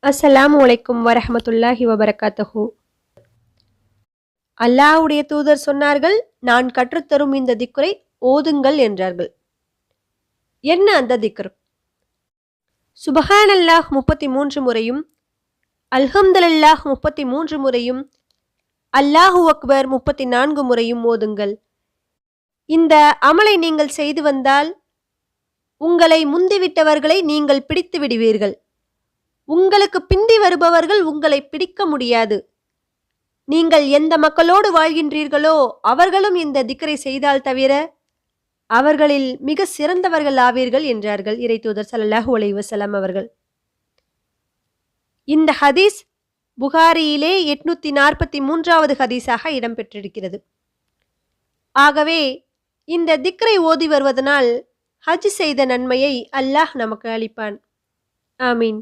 அஸ்ஸலாமு அலைக்கும் வரஹ்மத்துல்லாஹி வபரகாத்துஹு. அல்லாஹ்வுடைய தூதர் சொன்னார்கள், நான் கற்றுத்தரும் இந்த திக்ரை ஓதுங்கள் என்றார்கள். என்ன அந்த திக்ர்? சுபஹானல்லாஹ் 33 முறையும், அல்ஹம்துலில்லாஹ் 33 முறையும், அல்லாஹு அக்பர் 34 முறையும் ஓதுங்கள். இந்த அமலை நீங்கள் செய்து வந்தால், உங்களை முந்திவிட்டவர்களை நீங்கள் பிடித்து விடுவீர்கள். உங்களுக்கு பிந்தி வருபவர்கள் உங்களை பிடிக்க முடியாது. நீங்கள் எந்த மக்களோடு வாழ்கின்றீர்களோ அவர்களும் இந்த திக்ரை செய்தால் தவிர அவர்களில் மிக சிறந்தவர்கள் ஆவீர்கள் என்றார்கள் இறைத்தூதர் ஸல்லல்லாஹு அலைஹி வஸல்லம் அவர்கள். இந்த ஹதீஸ் புகாரியிலே 843வது ஹதீஸாக இடம்பெற்றிருக்கிறது. ஆகவே இந்த திக்ரை ஓதி வருவதனால் ஹஜ் செய்த நன்மையை அல்லாஹ் நமக்கு அளிப்பான். ஆமீன்.